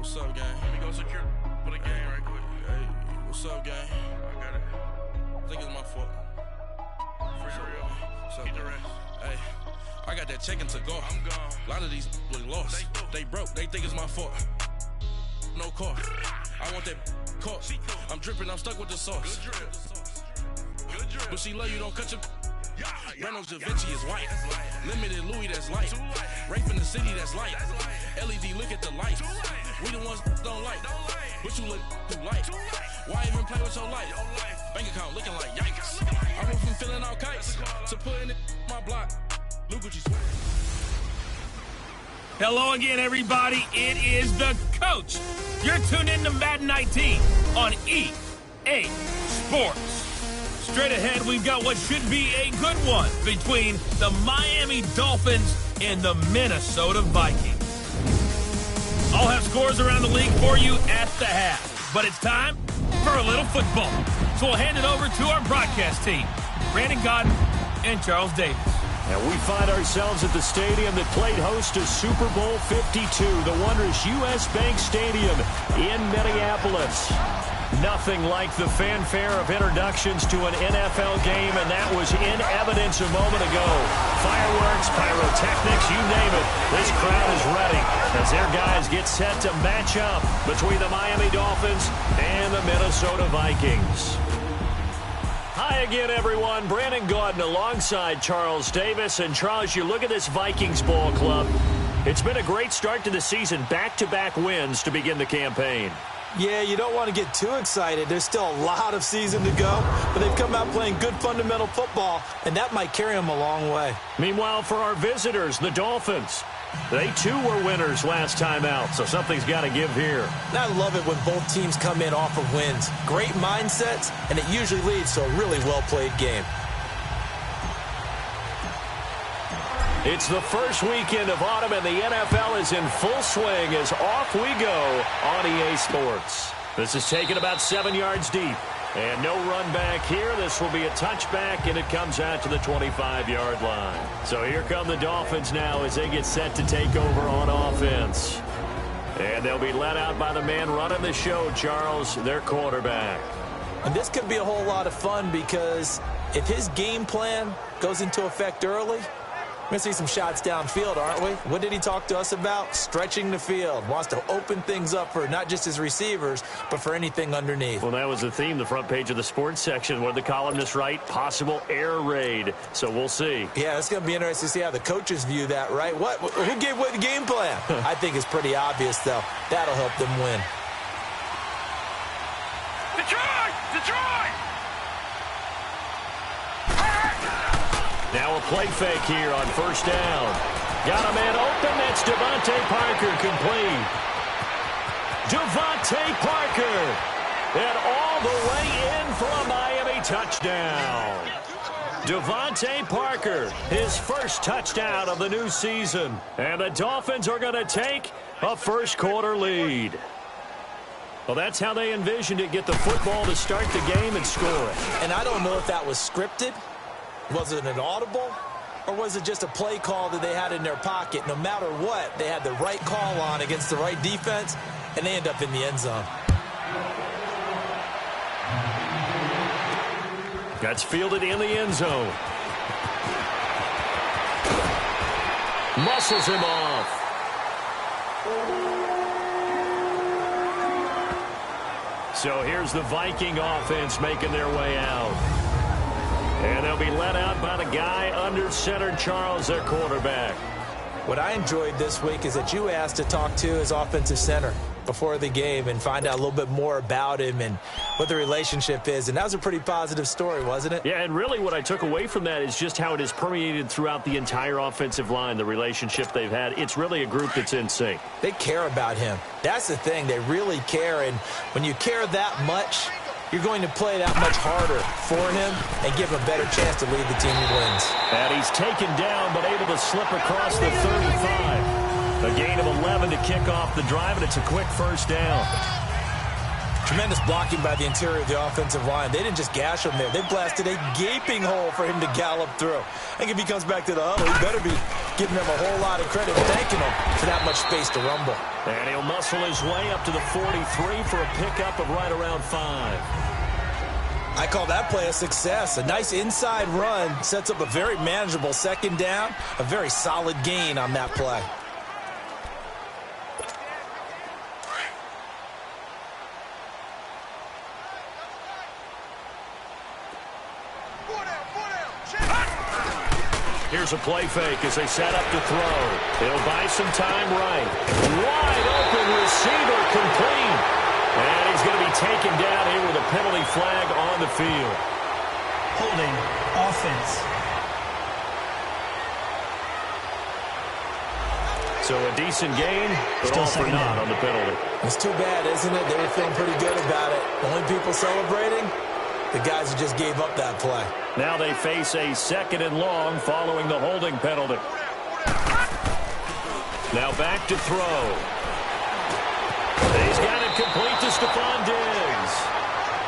What's up, gang? Let me go secure for the game right quick. Hey, what's up, gang? I got it. I think it's my fault. For real. What's up, get the rest. Hey, I got that check-in to go. I'm gone. A lot of these look lost. They broke. They think it's my fault. No car. I want that caught. I'm dripping. I'm stuck with the sauce. Good drip. Good drip. But she love you. Don't cut your... Reynolds Da Vinci is white. Limited Louis, that's light. Rape in the city, that's light. LED, look at the light. We the ones don't like. But you look too light. Why even play with your life? Bank account looking like yikes. I went from filling out kites to putting it in my block. Look what you swear. Hello again, everybody. It is the coach. You're tuned in to Madden 19 on EA Sports. Straight ahead, we've got what should be a good one between the Miami Dolphins and the Minnesota Vikings. I'll have scores around the league for you at the half, but it's time for a little football. So we'll hand it over to our broadcast team, Brandon Godden and Charles Davis. And we find ourselves at the stadium that played host to Super Bowl 52, the wondrous U.S. Bank Stadium in Minneapolis. Nothing like the fanfare of introductions to an NFL game, and that was in evidence a moment ago. Fireworks, pyrotechnics, you name it. This crowd is ready as their guys get set to match up between the Miami Dolphins and the Minnesota Vikings. Hi again, everyone. Brandon Gaudin alongside Charles Davis. And Charles, you look at this Vikings ball club. It's been a great start to the season. Back-to-back wins to begin the campaign. Yeah, you don't want to get too excited. There's still a lot of season to go, but they've come out playing good fundamental football, and that might carry them a long way. Meanwhile, for our visitors, the Dolphins, they too were winners last time out, so something's got to give here. And I love it when both teams come in off of wins. Great mindsets, and it usually leads to a really well-played game. It's the first weekend of autumn, and the NFL is in full swing as off we go on EA Sports. This is taken about 7 yards deep. And no run back here. This will be a touchback, and it comes out to the 25-yard line. So here come the Dolphins now as they get set to take over on offense. And they'll be led out by the man running the show, Charles, their quarterback. And this could be a whole lot of fun because if his game plan goes into effect early, we're going to see some shots downfield, aren't we? What did he talk to us about? Stretching the field. Wants to open things up for not just his receivers, but for anything underneath. Well, that was the theme, the front page of the sports section, where the columnists write, possible air raid. So we'll see. Yeah, it's going to be interesting to see how the coaches view that, right? Who gave what the game plan? I think it's pretty obvious, though. That'll help them win. Detroit! Now a play fake here on first down. Got a man open. That's Devontae Parker complete. Devontae Parker. And all the way in for a Miami touchdown. Devontae Parker, his first touchdown of the new season. And the Dolphins are going to take a first quarter lead. Well, that's how they envisioned it. Get the football to start the game and score it. And I don't know if that was scripted. Was it an audible, or was it just a play call that they had in their pocket? No matter what, they had the right call on against the right defense, and they end up in the end zone. That's fielded in the end zone. Muscles him off. So here's the Viking offense making their way out. And they'll be led out by the guy under center, Charles, their quarterback. What I enjoyed this week is that you asked to talk to his offensive center before the game and find out a little bit more about him and what the relationship is. And that was a pretty positive story, wasn't it? Yeah, and really what I took away from that is just how it has permeated throughout the entire offensive line, the relationship they've had. It's really a group that's in sync. They care about him. That's the thing. They really care. And when you care that much, you're going to play that much harder for him and give him a better chance to lead the team to wins. And he's taken down but able to slip across the 35. A gain of 11 to kick off the drive, and it's a quick first down. Tremendous blocking by the interior of the offensive line. They didn't just gash him there. They blasted a gaping hole for him to gallop through. I think if he comes back to the huddle, he better be giving them a whole lot of credit, thanking them for that much space to rumble. And he'll muscle his way up to the 43 for a pickup of right around 5. I call that play a success. A nice inside run sets up a very manageable second down. A very solid gain on that play. Here's a play fake as they set up to throw. He'll buy some time right. Wide open receiver complete. And he's going to be taken down here with a penalty flag on the field. Holding offense. So a decent gain, but Still all for naught on the penalty. It's too bad, isn't it? They were feeling pretty good about it. Only people celebrating, the guys who just gave up that play. Now they face a 2nd and long following the holding penalty. Now back to throw. He's got it complete to Stephon Diggs.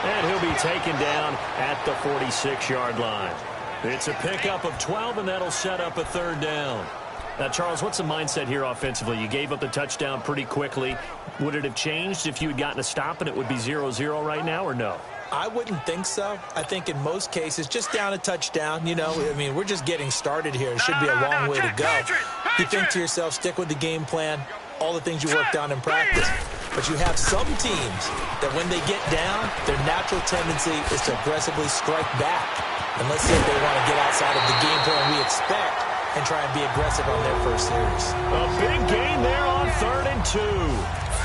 And he'll be taken down at the 46-yard line. It's a pickup of 12, and that'll set up a 3rd down. Now, Charles, what's the mindset here offensively? You gave up the touchdown pretty quickly. Would it have changed if you had gotten a stop and it would be 0-0 right now, or no? I wouldn't think so. I think in most cases, just down a touchdown, you know, I mean, we're just getting started here. It should be a long way to go. You think to yourself, stick with the game plan, all the things you worked on in practice. But you have some teams that when they get down, their natural tendency is to aggressively strike back. And let's say they want to get outside of the game plan we expect and try and be aggressive on their first series. A big gain there on 3rd and 2.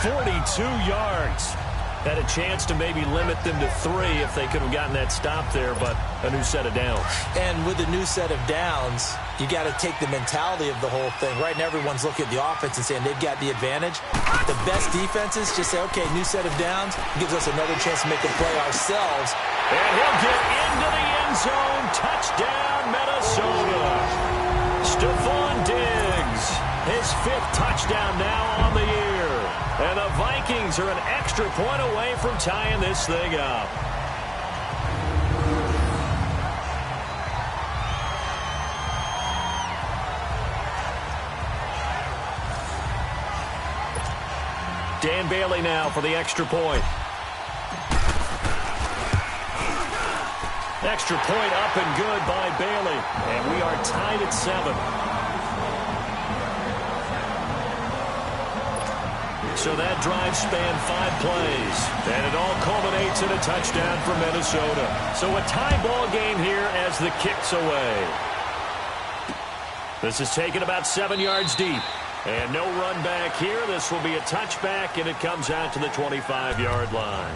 42 yards. Had a chance to maybe limit them to 3 if they could have gotten that stop there, but a new set of downs. And with a new set of downs, you got to take the mentality of the whole thing. Right now, everyone's looking at the offense and saying they've got the advantage. The best defenses just say, okay, new set of downs gives us another chance to make a play ourselves. And he'll get into the end zone. Touchdown, Minnesota. Stephon Diggs, his 5th touchdown now on the year. And the Vikings are an extra point away from tying this thing up. Dan Bailey now for the extra point. Extra point up and good by Bailey. And we are tied at 7. So that drive spanned 5 plays. And it all culminates in a touchdown for Minnesota. So a tie ball game here as the kick's away. This is taken about 7 yards deep. And no run back here. This will be a touchback, and it comes out to the 25-yard line.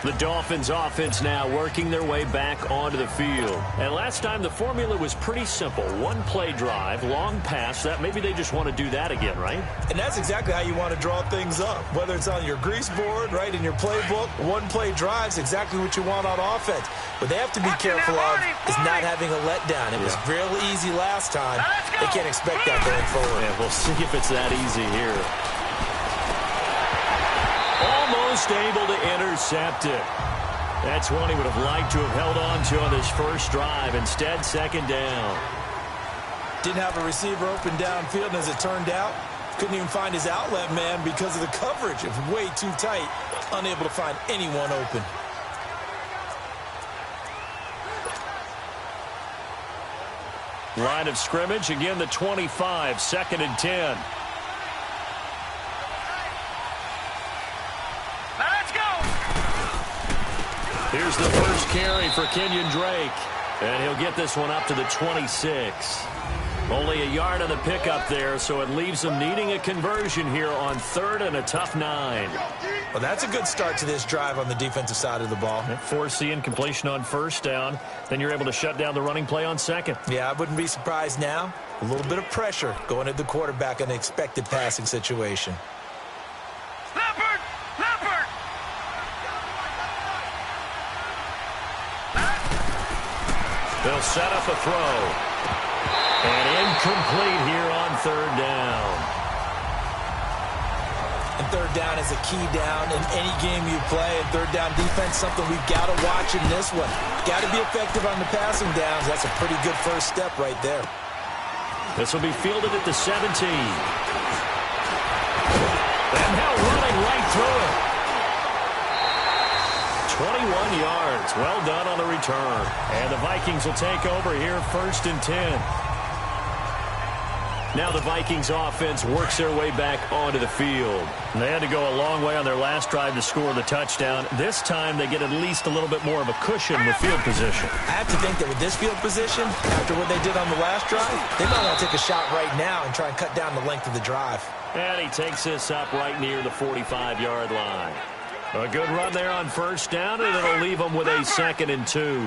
The Dolphins offense now working their way back onto the field. And last time the formula was pretty simple. 1-play drive, long pass. That maybe they just want to do that again, right? And that's exactly how you want to draw things up. Whether it's on your grease board, right, in your playbook, 1-play drive's exactly what you want on offense. What they have to be careful of is not having a letdown. It was real easy last time. They can't expect that going forward. Yeah, we'll see if it's that easy here. Almost able to intercept it. That's one he would have liked to have held on to on this first drive. Instead, 2nd down. Didn't have a receiver open downfield, and as it turned out, couldn't even find his outlet man because of the coverage. It was way too tight. Unable to find anyone open. Line of scrimmage, again the 25, 2nd and 10. Here's the first carry for Kenyon Drake. And he'll get this one up to the 26. Only a yard on the pickup there, so it leaves them needing a conversion here on 3rd and a tough 9. Well, that's a good start to this drive on the defensive side of the ball. Force completion on 1st down. Then you're able to shut down the running play on 2nd. Yeah, I wouldn't be surprised now. A little bit of pressure going at the quarterback in an expected passing situation. They'll set up a throw. And incomplete here on 3rd down. And 3rd down is a key down in any game you play. And 3rd down defense, something we've got to watch in this one. Got to be effective on the passing downs. That's a pretty good first step right there. This will be fielded at the 17. And through it. 21 yards. Well done on the return. And the Vikings will take over here 1st and 10. Now the Vikings offense works their way back onto the field. And they had to go a long way on their last drive to score the touchdown. This time they get at least a little bit more of a cushion with field position. I have to think that with this field position, after what they did on the last drive, they might want to take a shot right now and try and cut down the length of the drive. And he takes this up right near the 45-yard line. A good run there on 1st down, and it'll leave them with a 2nd and 2.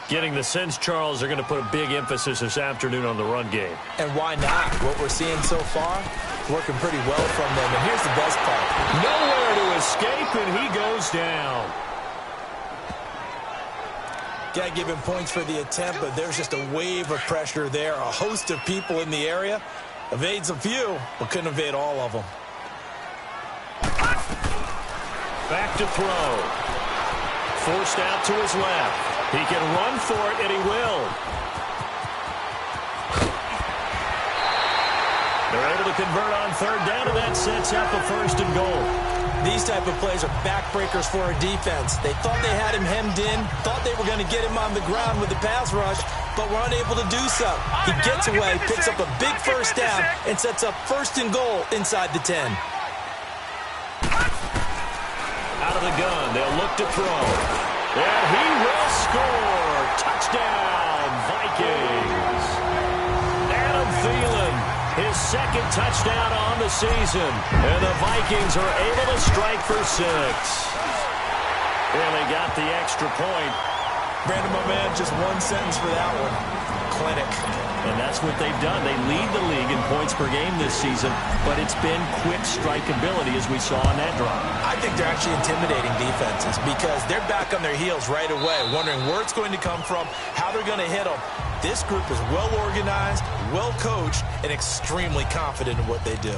Getting the sense, Charles, are going to put a big emphasis this afternoon on the run game. And why not? What we're seeing so far, working pretty well from them. And here's the best part. Nowhere to escape, and he goes down. Got to give him points for the attempt, but there's just a wave of pressure there. A host of people in the area. Evades a few, but couldn't evade all of them. Back to throw. Forced out to his left. He can run for it, and he will. They're able to convert on 3rd down, and that sets up a 1st and goal. These type of plays are backbreakers for a defense. They thought they had him hemmed in, thought they were going to get him on the ground with the pass rush, but were unable to do so. He gets away, picks up a big 1st down, and sets up 1st and goal inside the 10. Out of the gun, they'll look to throw. And he will score. Touchdown, Vikings. Adam Thielen, his 2nd touchdown on the season. And the Vikings are able to strike for 6. And they got the extra point. Brandon, my man, just one sentence for that one. Clinic. And that's what they've done. They lead the league in points per game this season, but it's been quick strikeability as we saw on that drive. I think they're actually intimidating defenses because they're back on their heels right away, wondering where it's going to come from, how they're going to hit them. This group is well organized, well coached, and extremely confident in what they do.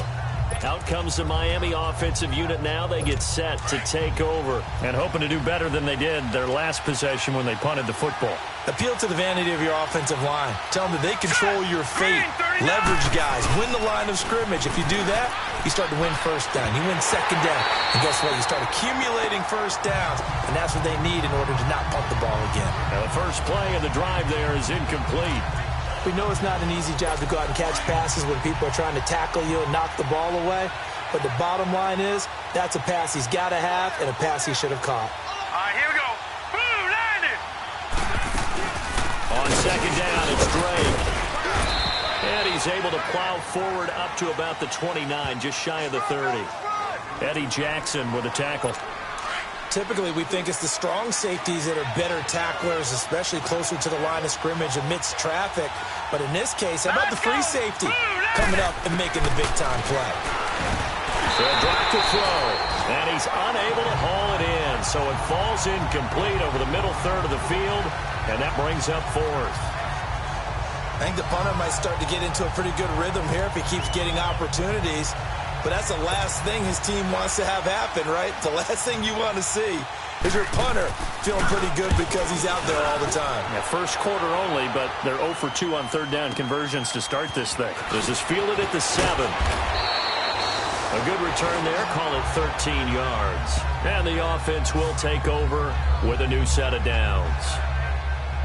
Out comes the Miami offensive unit now. They get set to take over and hoping to do better than they did their last possession when they punted the football. Appeal to the vanity of your offensive line. Tell them that they control your fate. Leverage guys. Win the line of scrimmage. If you do that, you start to win 1st down. You win 2nd down. And guess what? You start accumulating 1st downs. And that's what they need in order to not punt the ball again. Now the first play of the drive there is incomplete. We know it's not an easy job to go out and catch passes when people are trying to tackle you and knock the ball away. But the bottom line is, that's a pass he's got to have and a pass he should have caught. All right, here we go. Boom, landed. On 2nd down, it's Drake. And he's able to plow forward up to about the 29, just shy of the 30. Eddie Jackson with a tackle. Typically, we think it's the strong safeties that are better tacklers, especially closer to the line of scrimmage amidst traffic. But in this case, how about the free safety coming up and making the big-time play? So a drop to throw, and he's unable to haul it in. So it falls incomplete over the middle 3rd of the field, and that brings up 4th. I think the punter might start to get into a pretty good rhythm here if he keeps getting opportunities. But that's the last thing his team wants to have happen, right? The last thing you want to see is your punter feeling pretty good because he's out there all the time. Yeah, first quarter only, but they're 0 for 2 on 3rd down conversions to start this thing. This is fielded at the 7. A good return there, call it 13 yards. And the offense will take over with a new set of downs.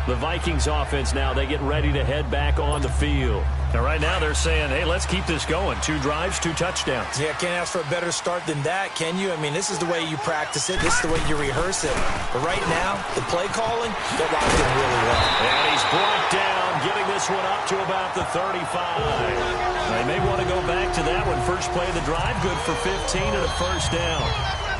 The Vikings offense now, they get ready to head back on the field. Now, right now, they're saying, hey, let's keep this going. 2 drives, 2 touchdowns. Yeah, can't ask for a better start than that, can you? I mean, this is the way you practice it. This is the way you rehearse it. But right now, the play calling, they're locked in really well. And he's brought down, getting this one up to about the 35. They may want to go back to that one. First play of the drive, good for 15 and a 1st down.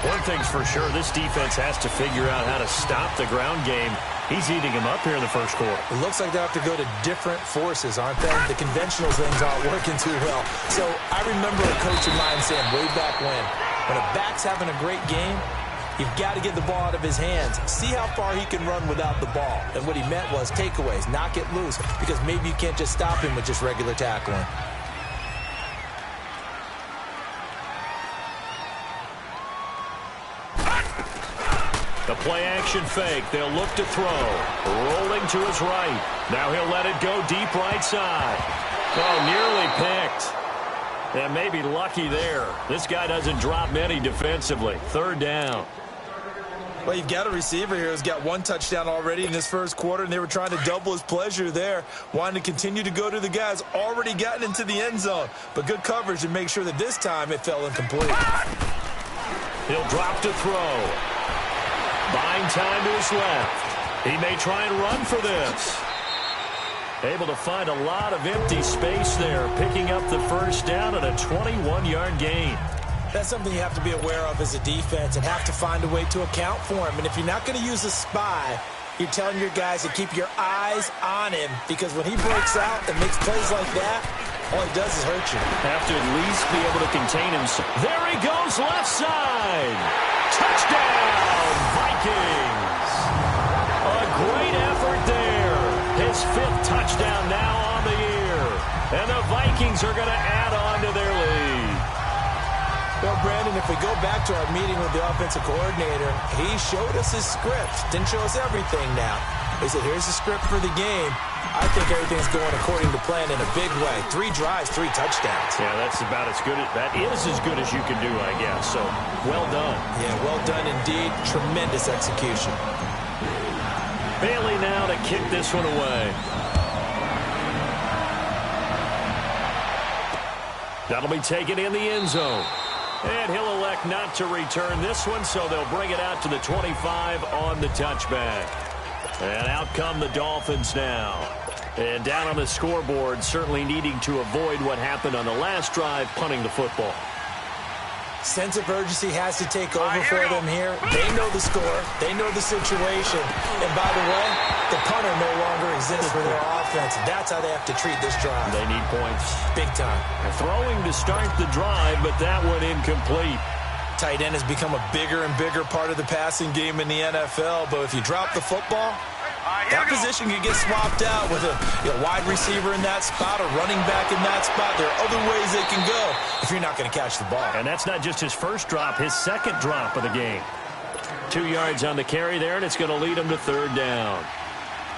One thing's for sure, this defense has to figure out how to stop the ground game. He's eating him up here in the first quarter. It looks like they have to go to different forces, aren't they? The conventional things aren't working too well. So I remember a coach of mine saying way back when a back's having a great game, you've got to get the ball out of his hands. See how far he can run without the ball. And what he meant was takeaways, knock it loose, because maybe you can't just stop him with just regular tackling. The play-action fake. They'll look to throw. Rolling to his right. Now he'll let it go deep right side. Oh, nearly picked. And maybe lucky there. This guy doesn't drop many defensively. Third down. Well, you've got a receiver here who's got one touchdown already in this first quarter, and they were trying to double his pleasure there, wanting to continue to go to the guys already gotten into the end zone. But good coverage to make sure that this time it fell incomplete. He'll drop to throw. Buying time to his left. He may try and run for this. Able to find a lot of empty space there, picking up the first down and a 21-yard gain. That's something you have to be aware of as a defense and have to find a way to account for him. And if you're not going to use a spy, you're telling your guys to keep your eyes on him, because when he breaks out and makes plays like that, all he does is hurt you. Have to at least be able to contain him. There he goes, left side. Touchdown, Vikings. A great effort there. His 5th touchdown now on the year. And the Vikings are going to add on to their lead. Well, Brandon, if we go back to our meeting with the offensive coordinator, he showed us his script. Didn't show us everything now. He said, here's the script for the game. I think everything's going according to plan in a big way. 3 drives, 3 touchdowns. Yeah, that's about as good. That is as good as you can do, I guess. So, well done. Yeah, well done indeed. Tremendous execution. Bailey now to kick this one away. That'll be taken in the end zone. And he'll elect not to return this one, so they'll bring it out to the 25 on the touchback. And out come the Dolphins now. And down on the scoreboard, certainly needing to avoid what happened on the last drive, punting the football. Sense of urgency has to take over for them here. They know the score. They know the situation. And by the way, the punter no longer exists for their offense. That's how they have to treat this drive. They need points. Big time. Throwing to start the drive, but that one incomplete. Tight end has become a bigger and bigger part of the passing game in the NFL. But if you drop the football, that position can get swapped out with a wide receiver in that spot, a running back in that spot. There are other ways they can go if you're not going to catch the ball. And that's not just his first drop, his second drop of the game. 2 yards on the carry there, and it's going to lead him to third down.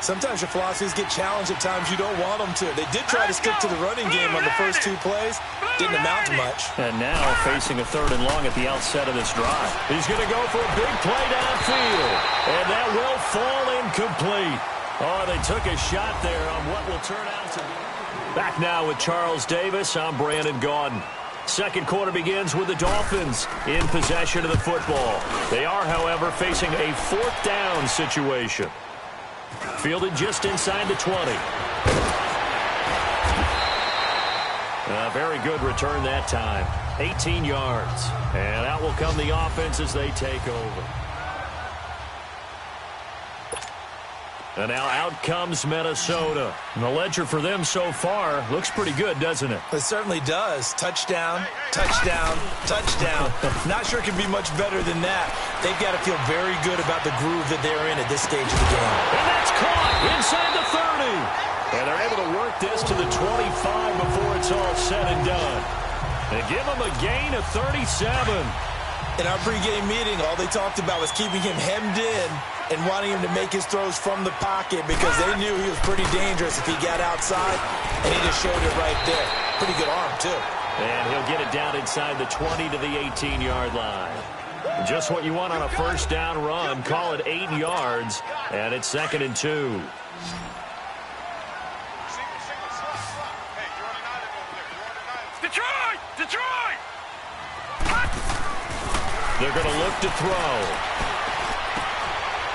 Sometimes your philosophies get challenged at times you don't want them to. They did try to stick to the running game on the first 2 plays. Didn't amount to much. And now facing a 3rd and long at the outset of this drive. He's going to go for a big play downfield. And that will fall incomplete. Oh, they took a shot there on what will turn out to be. Back now with Charles Davis. I'm Brandon Gaudin. Second quarter begins with the Dolphins in possession of the football. They are, however, facing a 4th down situation. Fielded just inside the 20. A very good return that time. 18 yards. And out will come the offense as they take over. And now out comes Minnesota. And the ledger for them so far looks pretty good, doesn't it? It certainly does. Touchdown, touchdown, touchdown. Not sure it can be much better than that. They've got to feel very good about the groove that they're in at this stage of the game. And that's caught inside the 30. And they're able to work this to the 25 before it's all said and done. They give him a gain of 37. In our pregame meeting, all they talked about was keeping him hemmed in and wanting him to make his throws from the pocket because they knew he was pretty dangerous if he got outside, and he just showed it right there. Pretty good arm, too. And he'll get it down inside the 20 to the 18-yard line. Just what you want on a first down run. Call it 8 yards, and it's 2nd and 2. Detroit! They're going to look to throw.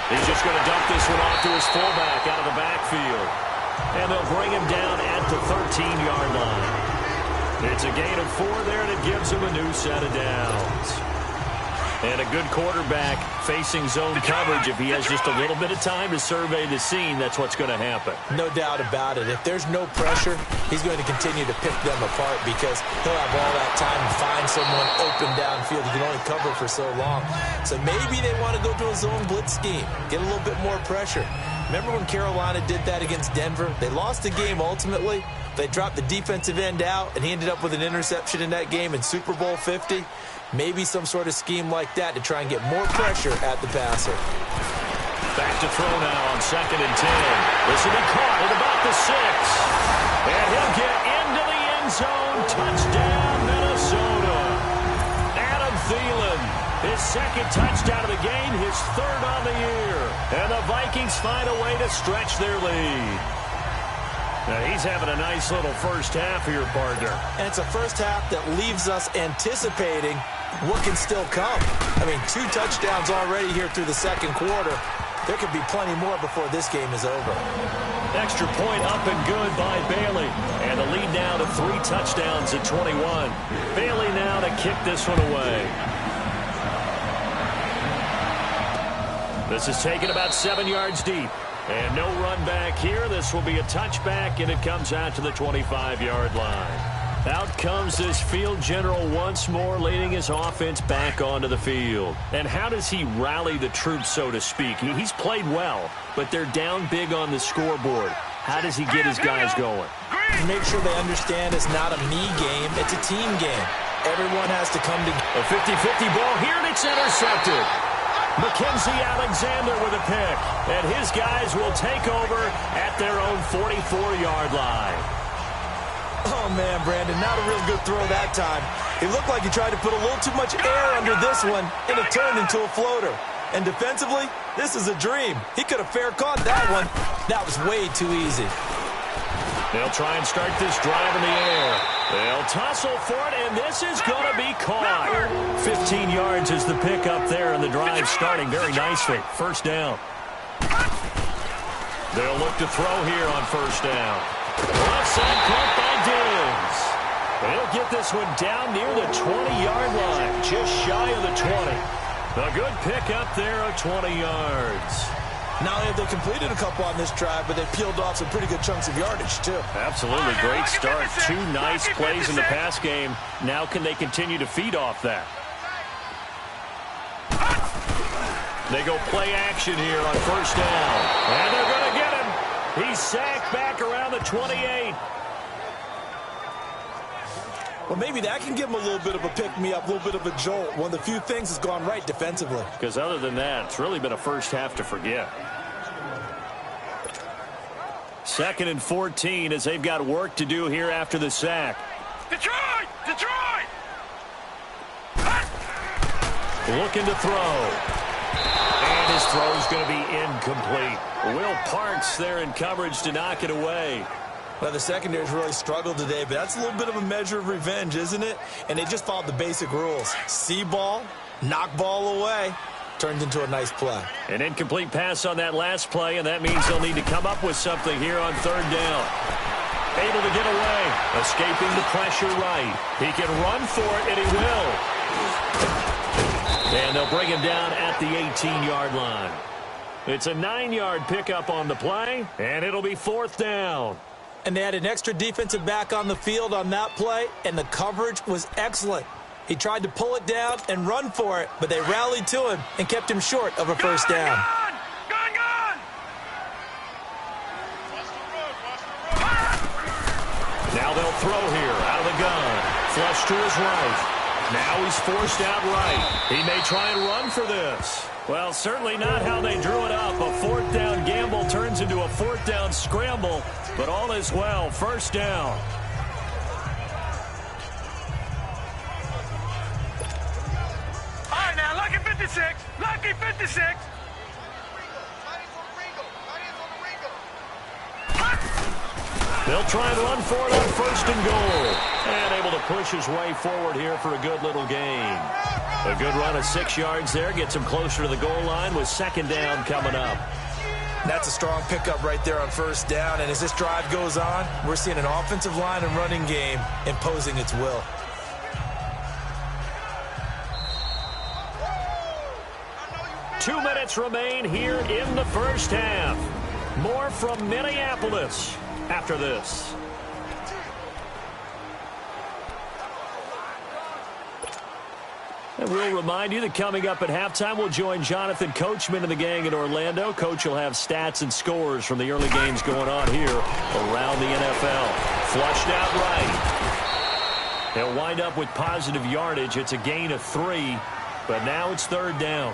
He's just going to dump this one off to his fullback out of the backfield. And they'll bring him down at the 13-yard line. It's a gain of 4 there, and it gives him a new set of downs. And a good quarterback facing zone coverage. If he has just a little bit of time to survey the scene, that's what's going to happen. No doubt about it. If there's no pressure, he's going to continue to pick them apart because he'll have all that time to find someone open downfield. He can only cover for so long. So maybe they want to go to a zone blitz scheme, get a little bit more pressure. Remember when Carolina did that against Denver? They lost the game ultimately. They dropped the defensive end out, and he ended up with an interception in that game in Super Bowl 50. Maybe some sort of scheme like that to try and get more pressure at the passer. Back to throw now on 2nd and 10. This will be caught at about the 6. And he'll get into the end end zone. Touchdown, Minnesota. Adam Thielen, his second touchdown of the game, his third on the year. And the Vikings find a way to stretch their lead. Now he's having a nice little first half here, partner. And it's a first half that leaves us anticipating what can still come. I mean, 2 touchdowns already here through the second quarter. There could be plenty more before this game is over. Extra point up and good by Bailey. And the lead now to 3 touchdowns at 21. Bailey now to kick this one away. This is taken about 7 yards deep. And no run back here. This will be a touchback, and it comes out to the 25-yard line. Out comes this field general once more, leading his offense back onto the field. And how does he rally the troops, so to speak? He's played well, but they're down big on the scoreboard. How does he get his guys going? Make sure they understand it's not a me game, it's a team game. Everyone has to come together. A 50-50 ball here, and it's intercepted. Mackenzie Alexander with a pick, and his guys will take over at their own 44-yard line. Oh, man, Brandon, not a real good throw that time. It looked like he tried to put a little too much air under this one, and it turned into a floater. And defensively, this is a dream. He could have fair caught that one. That was way too easy. They'll try and start this drive in the air. They'll tussle for it, and this is going to be caught. 15 yards is the pickup there, and the drive starting very nicely. First down. They'll look to throw here on first down. Left side caught by Diggs. They'll get this one down near the 20-yard line, just shy of the 20. A good pickup there of 20 yards. Not only have they completed a couple on this drive, but they've peeled off some pretty good chunks of yardage, too. Absolutely. Great start. 2 nice plays in the pass game. Now can they continue to feed off that? They go play action here on first down. And they're going to get him. He's sacked back around the 28. Well, maybe that can give him a little bit of a pick-me-up, a little bit of a jolt. One of the few things that's gone right defensively. Because other than that, it's really been a first half to forget. 2nd and 14 as they've got work to do here after the sack. Detroit! Detroit! Looking to throw. And his throw is going to be incomplete. Will Parks there in coverage to knock it away. Well, the secondary's really struggled today, but that's a little bit of a measure of revenge, isn't it? And they just followed the basic rules. See ball, knock ball away. Turns into a nice play. An incomplete pass on that last play, and that means they'll need to come up with something here on third down. Able to get away. Escaping the pressure right. He can run for it, and he will. And they'll bring him down at the 18-yard line. It's a 9-yard pickup on the play, and it'll be 4th down. And they had an extra defensive back on the field on that play, and the coverage was excellent. He tried to pull it down and run for it, but they rallied to him and kept him short of a first down. Gone! Now they'll throw here out of the gun. Flush to his right. Now he's forced out right. He may try and run for this. Well, certainly not how they drew it up. A 4th down gamble turns into a 4th down scramble, but all is well. First down. All right, now, lucky 56. Lucky 56. They'll try and run for it on 1st and goal. And able to push his way forward here for a good little gain. A good run of 6 yards there. Gets him closer to the goal line with 2nd down coming up. That's a strong pickup right there on first down. And as this drive goes on, we're seeing an offensive line and running game imposing its will. Two minutes remain here in the first half. More from Minneapolis after this. And we'll remind you that coming up at halftime, we'll join Jonathan Coachman and the gang in Orlando. Coach will have stats and scores from the early games going on here around the NFL. Flushed out right. He'll wind up with positive yardage. It's a gain of 3, but now it's 3rd down.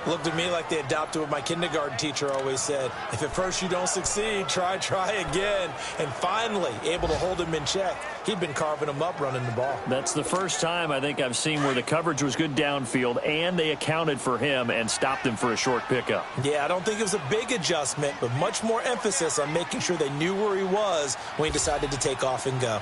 Looked at me like they adopted what my kindergarten teacher always said. If at first you don't succeed, try again. And finally, able to hold him in check. He'd been carving him up running the ball. That's the first time I think I've seen where the coverage was good downfield and they accounted for him and stopped him for a short pickup. Yeah, I don't think it was a big adjustment, but much more emphasis on making sure they knew where he was when he decided to take off and go.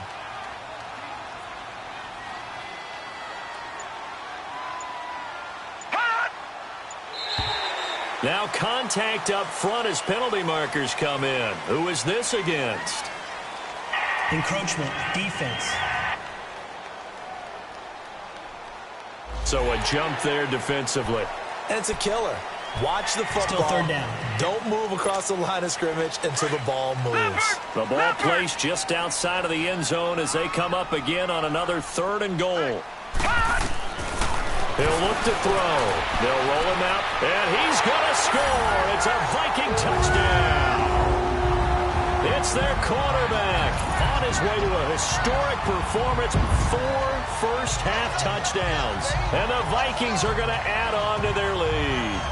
Now contact up front as penalty markers come in. Who is this against? Encroachment, defense. So a jump there defensively. And it's a killer. Watch the football. Still third down. Don't move across the line of scrimmage until the ball moves. The ball placed just outside of the end zone as they come up again on another 3rd and goal. He'll look to throw. They'll roll him out, and he's going to score. It's a Viking touchdown. It's their quarterback on his way to a historic performance, 4 first-half touchdowns. And the Vikings are going to add on to their lead.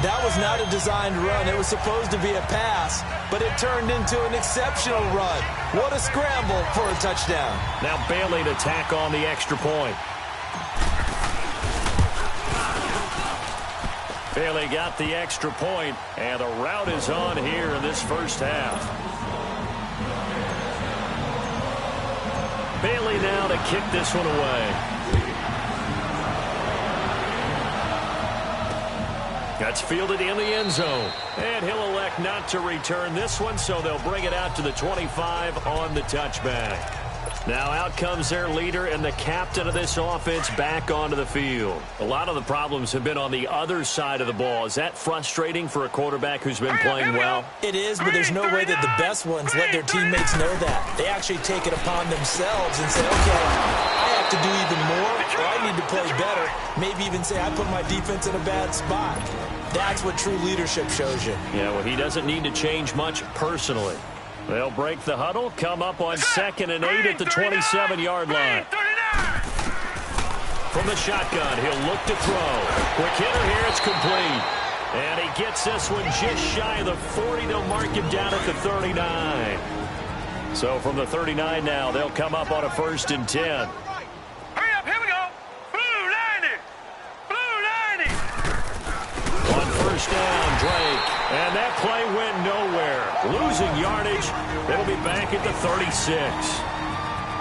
That was not a designed run. It was supposed to be a pass, but it turned into an exceptional run. What a scramble for a touchdown. Now Bailey to tack on the extra point. Bailey got the extra point, and the route is on here in this first half. Bailey now to kick this one away. That's fielded in the end zone. And he'll elect not to return this one, so they'll bring it out to the 25 on the touchback. Now out comes their leader and the captain of this offense back onto the field. A lot of the problems have been on the other side of the ball. Is that frustrating for a quarterback who's been playing well? It is, but there's no way that the best ones let their teammates know that. They actually take it upon themselves and say, okay, I have to do even more, or I need to play better. Maybe even say I put my defense in a bad spot. That's what true leadership shows you. Yeah, well, he doesn't need to change much personally. They'll break the huddle, come up on 2nd and 8 at the 27-yard line. From the shotgun, he'll look to throw. Quick hitter here, it's complete. And he gets this one just shy of the 40. They'll mark him down at the 39. So from the 39 now, they'll come up on a 1st and 10. Hurry up, here we go. Blue 90. On 1st down, Drake. And that play went nowhere. Losing yardage. They'll be back at the 36.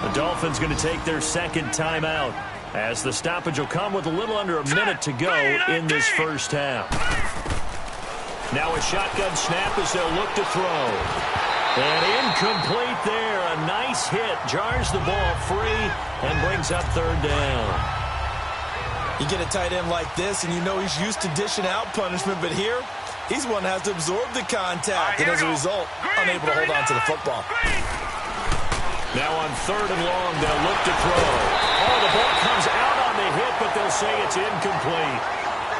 The Dolphins going to take their 2nd timeout as the stoppage will come with a little under a minute to go in this first half. Now a shotgun snap as they'll look to throw. And incomplete there. A nice hit. Jars the ball free and brings up 3rd down. You get a tight end like this, and you know he's used to dishing out punishment, but here, he's one that has to absorb the contact, and as a result, unable to hold on to the football. Now on 3rd and long, they'll look to throw. Oh, the ball comes out on the hit, but they'll say it's incomplete.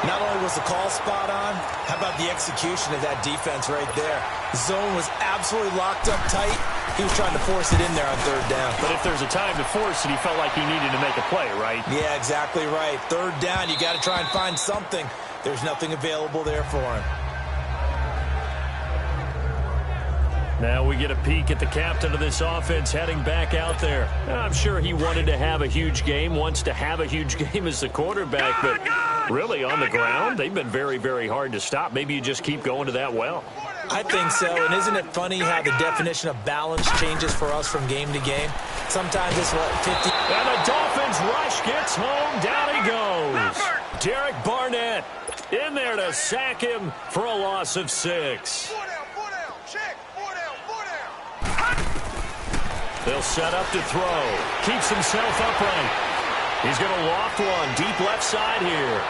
Not only was the call spot on, how about the execution of that defense right there? Zone was absolutely locked up tight. He was trying to force it in there on 3rd down. But if there's a time to force it, he felt like he needed to make a play, right? Yeah, exactly right. 3rd down, you got to try and find something. There's nothing available there for him. Now we get a peek at the captain of this offense heading back out there. I'm sure he wanted to have a huge game, wants to have a huge game as the quarterback, but really on the ground, they've been very, very hard to stop. Maybe you just keep going to that well. I think so, and isn't it funny how the definition of balance changes for us from game to game? Sometimes it's what, 50. And the Dolphins rush gets home. Down he goes. Derek Barnett in there to sack him for a loss of 6. They'll set up to throw. Keeps himself upright. He's going to loft one deep left side here.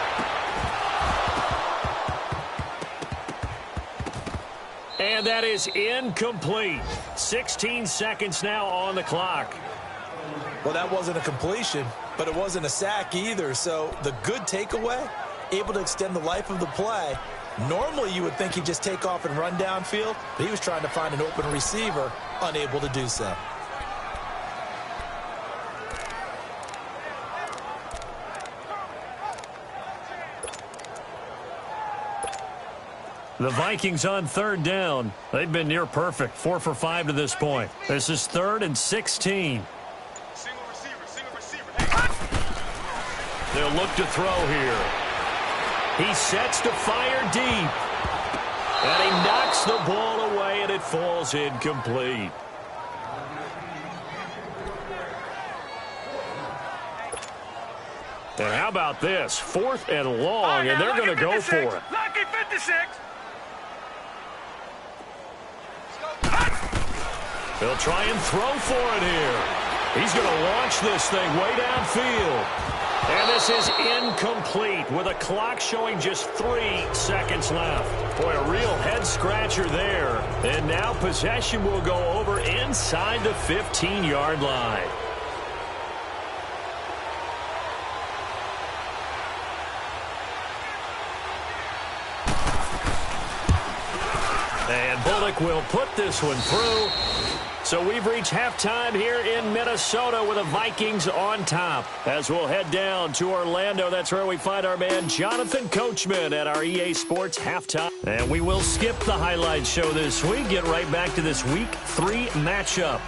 And that is incomplete. 16 seconds now on the clock. Well, that wasn't a completion, but it wasn't a sack either. So the good takeaway, able to extend the life of the play. Normally you would think he'd just take off and run downfield, but he was trying to find an open receiver, unable to do so. The Vikings on third down. They've been near perfect, 4 for 5 to this point. This is 3rd and 16. Single receiver. They'll look to throw here. He sets to fire deep. And he knocks the ball away, and it falls incomplete. And how about this? 4th and long, and they're going to go for it. Lucky 56. They'll try and throw for it here. He's going to launch this thing way downfield. And this is incomplete with a clock showing just 3 seconds left. Boy, a real head-scratcher there. And now possession will go over inside the 15-yard line. And Bullock will put this one through. So we've reached halftime here in Minnesota with the Vikings on top. As we'll head down to Orlando, that's where we find our man Jonathan Coachman at our EA Sports halftime. And we will skip the highlight show this week. Get right back to this Week 3 matchup.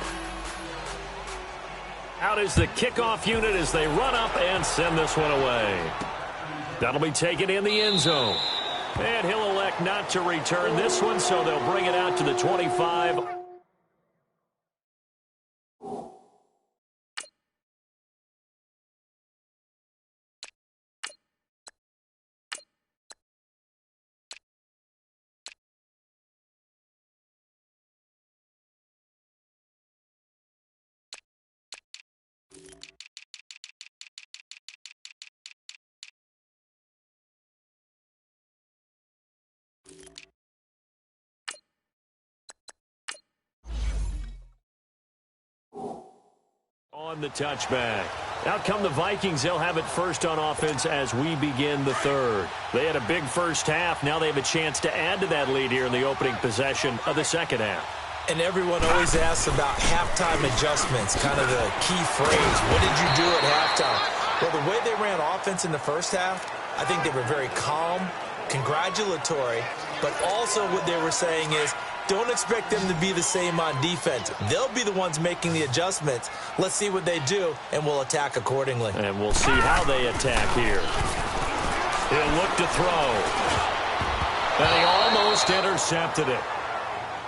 Out is the kickoff unit as they run up and send this one away. That'll be taken in the end zone. And he'll elect not to return this one, so they'll bring it out to the 25. On the touchback. Out come the Vikings. They'll have it first on offense as we begin the third. They had a big first half. Now they have a chance to add to that lead here in the opening possession of the second half. And everyone always asks about halftime adjustments, kind of the key phrase. What did you do at halftime? Well, the way they ran offense in the first half, I think they were very calm, congratulatory, but also what they were saying is, don't expect them to be the same on defense. They'll be the ones making the adjustments. Let's see what they do, and we'll attack accordingly. And we'll see how they attack here. He'll look to throw. And he almost intercepted it.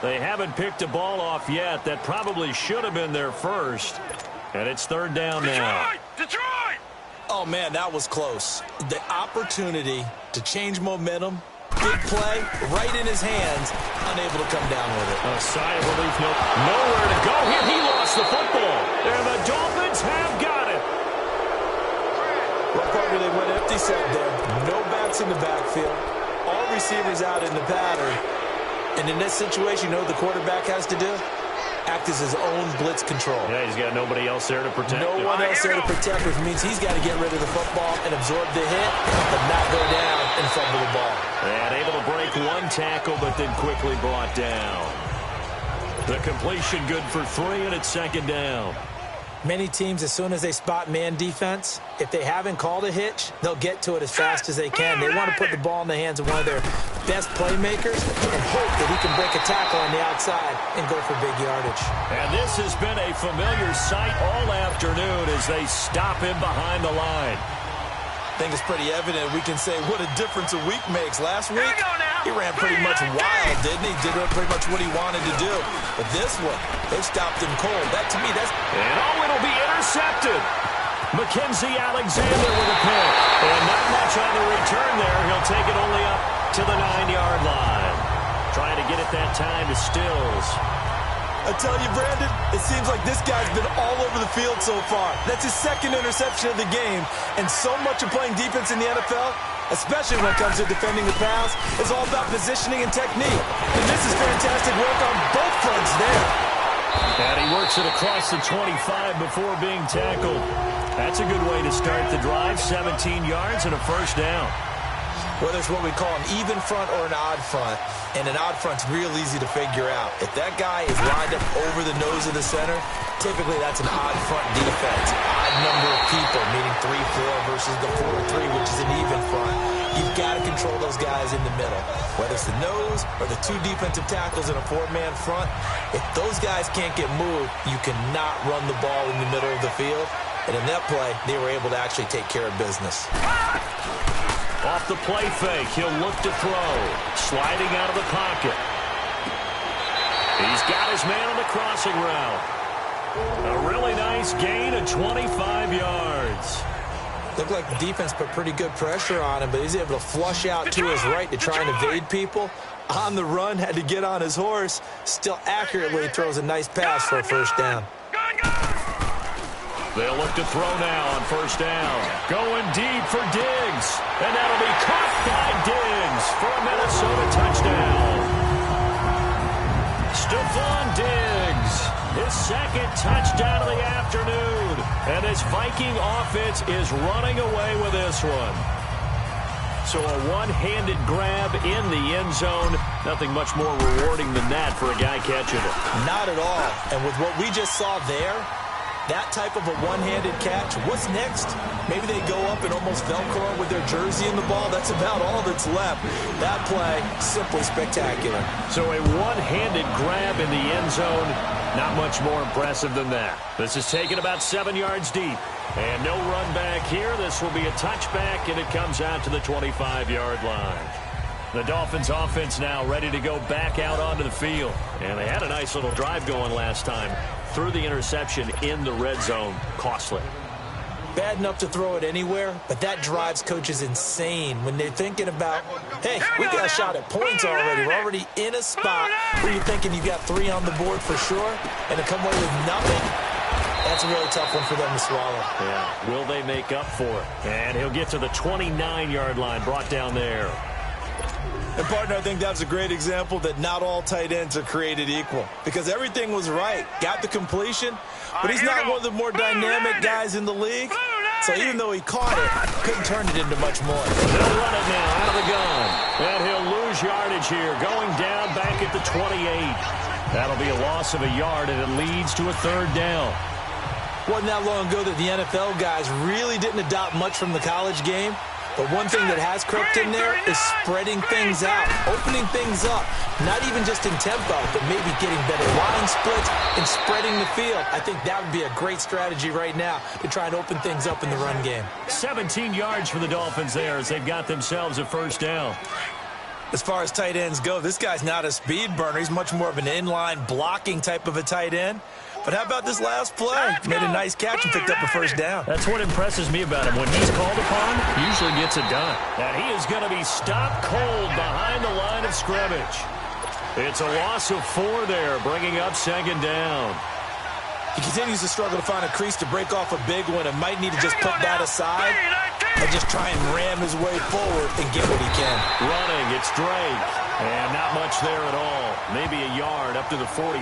They haven't picked a ball off yet. That probably should have been their first. And it's third down now. Detroit! Oh, man, that was close. The opportunity to change momentum, big play, right in his hands, unable to come down with it. A sigh of relief, nowhere to go here. He lost the football. And the Dolphins have got it. What part where they went empty set there? No backs in the backfield. All receivers out in the pattern. And in this situation, you know what the quarterback has to do? Act as his own blitz control. Yeah, he's got nobody else there to protect him. No one else there to protect him, which means he's got to get rid of the football and absorb the hit, but not go down and fumble the ball. And able to break one tackle, but then quickly brought down. The completion good for 3, and it's second down. Many teams, as soon as they spot man defense, if they haven't called a hitch, they'll get to it as fast as they can. They want to put the ball in the hands of one of their best playmakers and hope that he can break a tackle on the outside and go for big yardage. And this has been a familiar sight all afternoon as they stop him behind the line. I think it's pretty evident. We can say what a difference a week makes. Last week, he ran pretty much wild, didn't he? Did pretty much what he wanted to do. But this one, they stopped him cold. That, to me, that's... And it'll be intercepted. Mackenzie Alexander with a pick. And not much on the return there. He'll take it only up to the 9-yard line. Trying to get it that time to Stills. I tell you, Brandon, it seems like this guy's been all over the field so far. That's his second interception of the game. And so much of playing defense in the NFL, especially when it comes to defending the pass, is all about positioning and technique. And this is fantastic work on both fronts there. And he works it across the 25 before being tackled. That's a good way to start the drive. 17 yards and a first down. Whether it's what we call an even front or an odd front, and an odd front's real easy to figure out. If that guy is lined up over the nose of the center, typically that's an odd front defense. Odd number of people, meaning 3-4 versus the 4-3, which is an even front. You've got to control those guys in the middle. Whether it's the nose or the two defensive tackles in a four-man front, if those guys can't get moved, you cannot run the ball in the middle of the field. And in that play, they were able to actually take care of business. Off the play fake, he'll look to throw. Sliding out of the pocket. He's got his man on the crossing route. A really nice gain of 25 yards. Looked like the defense put pretty good pressure on him, but he's able to flush out to his right to try and evade people. On the run, had to get on his horse. Still accurately throws a nice pass for a first down. They'll look to throw now on first down. Going deep for Diggs. And that'll be caught by Diggs for a Minnesota touchdown. Stephon Diggs, his second touchdown of the afternoon. And his Viking offense is running away with this one. So a one-handed grab in the end zone. Nothing much more rewarding than that for a guy catching it. Not at all. And with what we just saw there, that type of a one-handed catch, what's next? Maybe they go up and almost Velcro with their jersey in the ball. That's about all that's left. That play, simply spectacular. So a one-handed grab in the end zone, not much more impressive than that. This is taken about 7 yards deep. And no run back here. This will be a touchback, and it comes out to the 25-yard line. The Dolphins offense now ready to go back out onto the field. And they had a nice little drive going last time. Threw the interception in the red zone. Costly. Bad enough to throw it anywhere, but that drives coaches insane when they're thinking about, hey, we got a shot at points already. We're already in a spot where you're thinking you got 3 on the board for sure, and to come away with nothing, that's a really tough one for them to swallow. Yeah, will they make up for it? And he'll get to the 29-yard line, brought down there. And, partner, I think that's a great example that not all tight ends are created equal because everything was right. Got the completion, but he's not one of the more dynamic guys in the league. So even though he caught it, couldn't turn it into much more. They'll run it now out of the gun. And he'll lose yardage here, going down back at the 28. That'll be a loss of a yard, and it leads to a third down. Wasn't that long ago that the NFL guys really didn't adopt much from the college game. But one thing that has crept in there is spreading things out, opening things up, not even just in tempo, but maybe getting better line splits and spreading the field. I think that would be a great strategy right now to try and open things up in the run game. 17 yards for the Dolphins there as they've got themselves a first down. As far as tight ends go, this guy's not a speed burner. He's much more of an inline blocking type of a tight end. But how about this last play? Made a nice catch and picked up a first down. That's what impresses me about him. When he's called upon, he usually gets it done. And he is going to be stopped cold behind the line of scrimmage. It's a loss of 4 there, bringing up second down. He continues to struggle to find a crease to break off a big one and might need to just put that aside and just try and ram his way forward and get what he can. Running, it's Drake. And not much there at all. Maybe a yard up to the 43.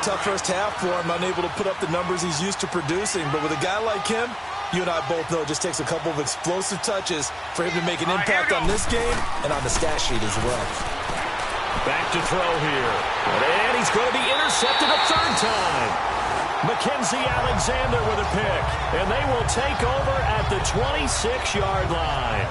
Tough first half for him, unable to put up the numbers he's used to producing. But with a guy like him, you and I both know it just takes a couple of explosive touches for him to make an impact on this game and on the stat sheet as well. Back to throw here. And he's going to be intercepted a third time. Mackenzie Alexander with a pick. And they will take over at the 26-yard line.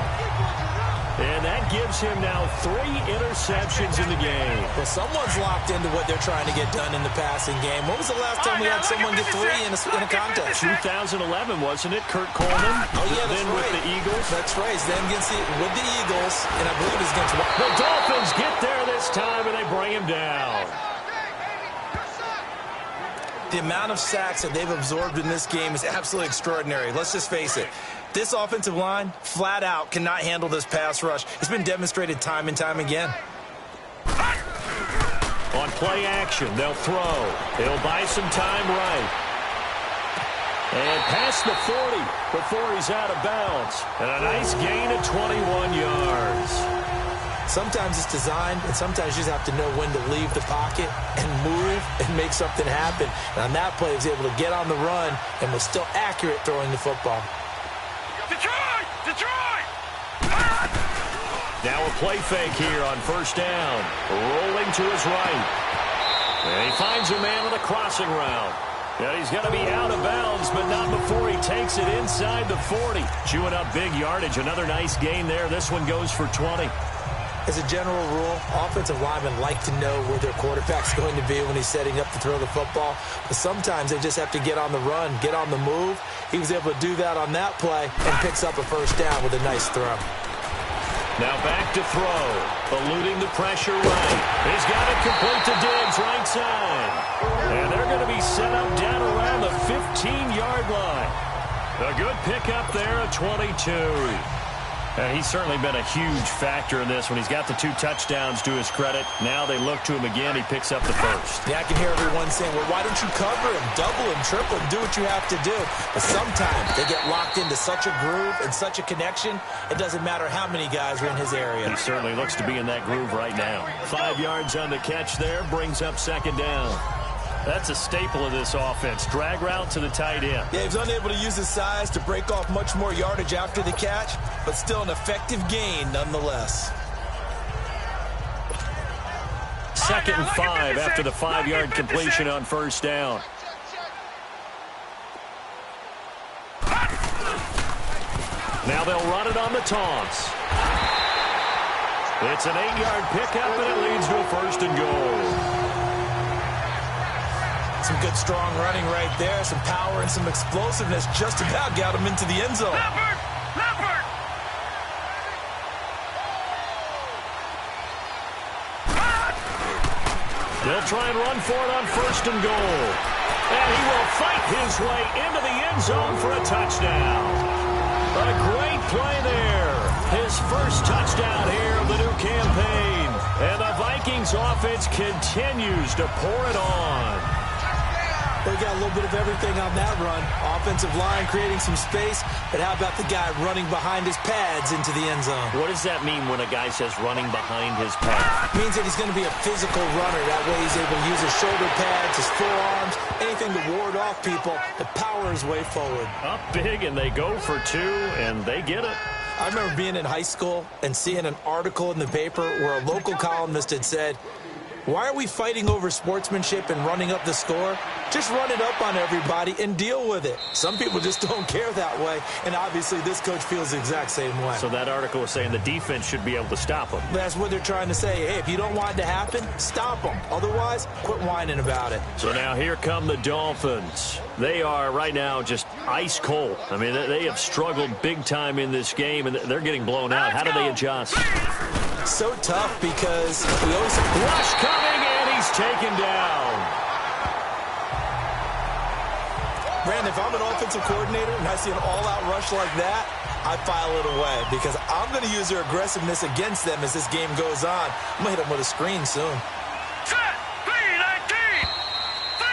And that gives him now 3 interceptions in the game. Well, someone's locked into what they're trying to get done in the passing game. When was the last time we had someone get 3 in a contest? 2011, wasn't it? Kurt Coleman. Oh, yeah, that's then right. With the Eagles. That's right. Then with the Eagles, and I believe it's against... The Dolphins get there this time, and they bring him down. The amount of sacks that they've absorbed in this game is absolutely extraordinary. Let's just face it. This offensive line, flat out, cannot handle this pass rush. It's been demonstrated time and time again. On play action, they'll throw. They'll buy some time right. And past the 40 before he's out of bounds. And a nice gain of 21 yards. Sometimes it's designed, and sometimes you just have to know when to leave the pocket and move and make something happen. And on that play, he was able to get on the run and was still accurate throwing the football. Detroit! Detroit! Now a play fake here on first down. Rolling to his right. And he finds a man on the crossing route. And he's going to be out of bounds, but not before he takes it inside the 40. Chewing up big yardage. Another nice gain there. This one goes for 20. As a general rule, offensive linemen like to know where their quarterback's going to be when he's setting up to throw the football. But sometimes they just have to get on the run, get on the move. He was able to do that on that play and picks up a first down with a nice throw. Now back to throw. Eluding the pressure right. He's got it complete to Diggs, right side. And they're going to be set up down around the 15-yard line. A good pickup there at 22. He's certainly been a huge factor in this when he's got the 2 touchdowns to his credit. Now they look to him again. He picks up the first. Yeah, I can hear everyone saying, well, why don't you cover him, double him, triple him, do what you have to do. But sometimes they get locked into such a groove and such a connection, it doesn't matter how many guys are in his area. He certainly looks to be in that groove right now. 5 yards on the catch there, brings up second down. That's a staple of this offense. Drag route to the tight end. Yeah, he was unable to use his size to break off much more yardage after the catch, but still an effective gain nonetheless. 2nd and 5 after the 5-yard completion on first down. Now they'll run it on the taunts. It's an 8-yard pickup, and it leads to a 1st and goal. Some good, strong running right there. Some power and some explosiveness just about got him into the end zone. Leopard! They'll try and run for it on 1st and goal. And he will fight his way into the end zone for a touchdown. A great play there. His first touchdown here of the new campaign. And the Vikings offense continues to pour it on. They got a little bit of everything on that run. Offensive line creating some space, but how about the guy running behind his pads into the end zone? What does that mean when a guy says running behind his pads? It means that he's going to be a physical runner. That way he's able to use his shoulder pads, his forearms, anything to ward off people to power his way forward. Up big, and they go for 2, and they get it. I remember being in high school and seeing an article in the paper where a local columnist had said, why are we fighting over sportsmanship and running up the score? Just run it up on everybody and deal with it. Some people just don't care that way, and obviously this coach feels the exact same way. So that article was saying the defense should be able to stop them. That's what they're trying to say. Hey, if you don't want it to happen, stop them. Otherwise, quit whining about it. So now here come the Dolphins. They are right now just ice cold. I mean, they have struggled big time in this game, and they're getting blown out. How do they adjust? So tough because we always rush coming, and he's taken down. Brandon, if I'm an offensive coordinator and I see an all-out rush like that, I file it away because I'm going to use their aggressiveness against them as this game goes on. I'm going to hit them with a screen soon. Set! 3-19! 3-19!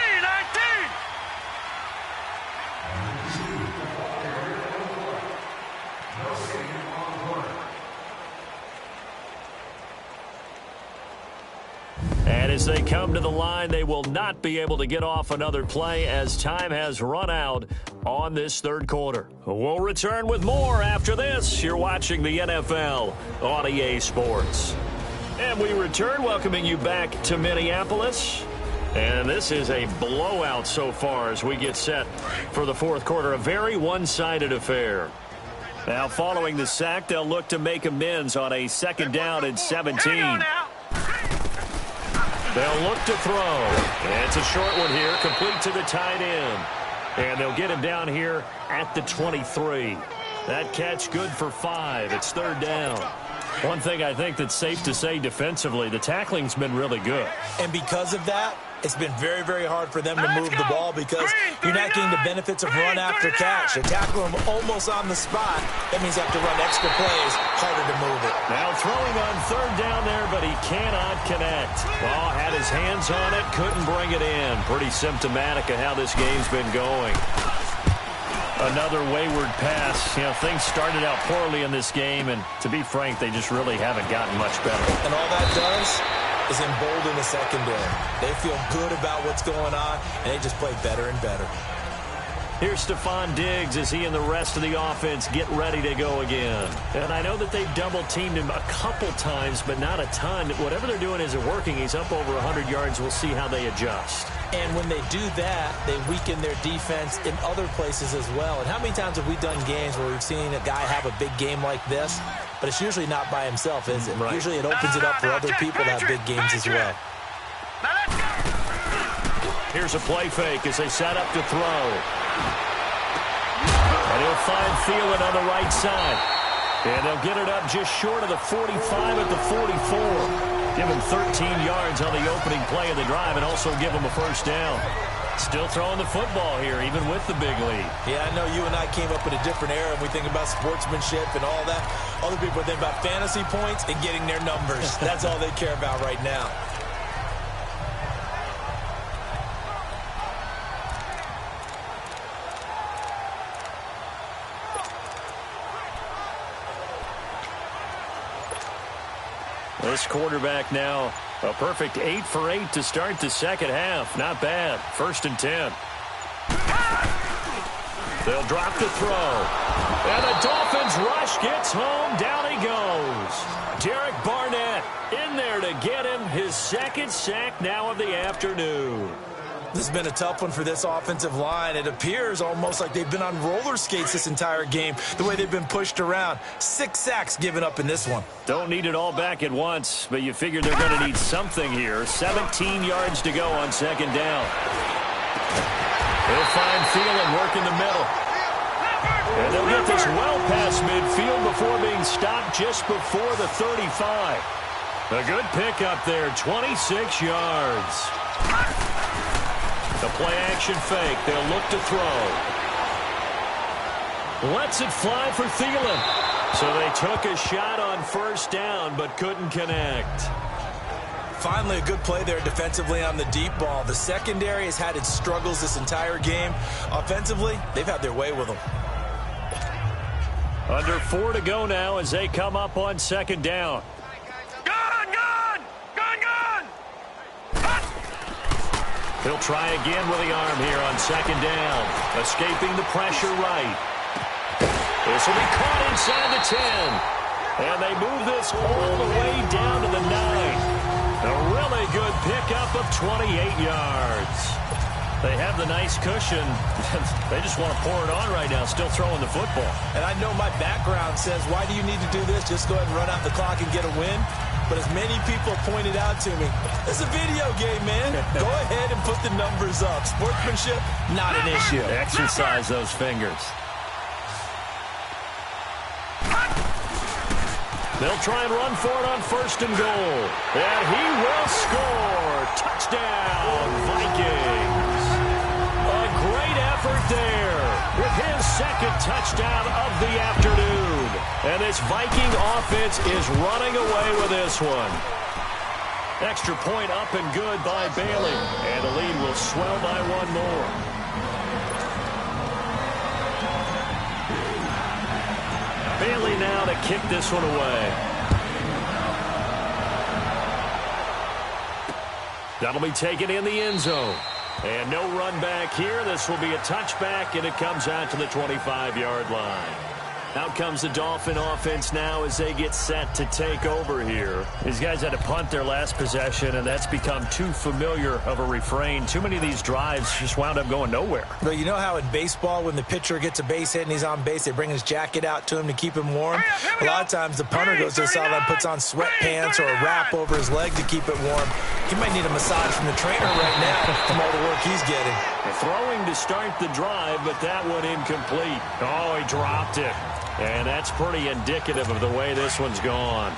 And as they come to the line, they will not be able to get off another play as time has run out on this 3rd quarter. We'll return with more after this. You're watching the NFL on EA Sports. And we return, welcoming you back to Minneapolis. And this is a blowout so far as we get set for the 4th quarter. A very one-sided affair. Now, following the sack, they'll look to make amends on a 2nd down and 17. They'll look to throw. And it's a short one here, complete to the tight end. And they'll get him down here at the 23. That catch good for 5. It's 3rd down. One thing I think that's safe to say defensively, the tackling's been really good. And because of that, it's been very, very hard for them to move the ball because you're not getting the benefits of run after catch. They tackle him almost on the spot. That means you have to run extra plays, harder to move it. Now throwing on 3rd down there, but he cannot connect. Oh, had his hands on it, couldn't bring it in. Pretty symptomatic of how this game's been going. Another wayward pass. You know, things started out poorly in this game, and to be frank, they just really haven't gotten much better. And all that does is embolden the secondary. They feel good about what's going on, and they just play better and better. Here's Stephon Diggs as he and the rest of the offense get ready to go again. And I know that they've double-teamed him a couple times, but not a ton. Whatever they're doing isn't working. He's up over 100 yards. We'll see how they adjust. And when they do that, they weaken their defense in other places as well. And how many times have we done games where we've seen a guy have a big game like this? But it's usually not by himself, is it? Right. Usually it opens it up for other people to have big games as well. Here's a play fake as they set up to throw. And he'll find Thielen on the right side. And they'll get it up just short of the 45 at the 44. Give him 13 yards on the opening play of the drive and also give him a first down. Still throwing the football here, even with the big lead. Yeah, I know you and I came up in a different era, and we think about sportsmanship and all that. Other people think about fantasy points and getting their numbers. That's all they care about right now. This quarterback now, a perfect 8 for 8 to start the second half. Not bad. 1st and 10. They'll drop the throw. And the Dolphins rush gets home. Down he goes. Derek Barnett in there to get him his 2nd sack now of the afternoon. This has been a tough one for this offensive line. It appears almost like they've been on roller skates this entire game, the way they've been pushed around. 6 sacks given up in this one. Don't need it all back at once, but you figure they're going to need something here. 17 yards to go on 2nd down. They'll find Thielen working the middle. And they'll get this well past midfield before being stopped just before the 35. A good pickup there, 26 yards. The play-action fake. They'll look to throw. Lets it fly for Thielen. So they took a shot on 1st down, but couldn't connect. Finally, a good play there defensively on the deep ball. The secondary has had its struggles this entire game. Offensively, they've had their way with them. Under 4 to go now as they come up on 2nd down. He'll try again with the arm here on 2nd down. Escaping the pressure right. This will be caught inside the 10. And they move this all the way down to the 9. A really good pickup of 28 yards. They have the nice cushion. They just want to pour it on right now, still throwing the football. And I know my background says, why do you need to do this? Just go ahead and run out the clock and get a win. But as many people pointed out to me, it's a video game, man. Go ahead and put the numbers up. Sportsmanship, not an issue. Exercise those fingers. They'll try and run for it on 1st and goal. And he will score. Touchdown, Vikings. A great effort there with his 2nd touchdown of the afternoon. And this Viking offense is running away with this one. Extra point up and good by Bailey. And the lead will swell by 1 more. Bailey now to kick this one away. That'll be taken in the end zone. And no run back here. This will be a touchback, and it comes out to the 25-yard line. Out comes the Dolphin offense now as they get set to take over here. These guys had to punt their last possession, and that's become too familiar of a refrain. Too many of these drives just wound up going nowhere. Well, you know how in baseball when the pitcher gets a base hit and he's on base, they bring his jacket out to him to keep him warm? A lot of times the punter goes to the sideline, puts on sweatpants or a wrap over his leg to keep it warm. He might need a massage from the trainer right now from all the work he's getting. Throwing to start the drive, but that one incomplete. Oh, he dropped it. And that's pretty indicative of the way this one's gone.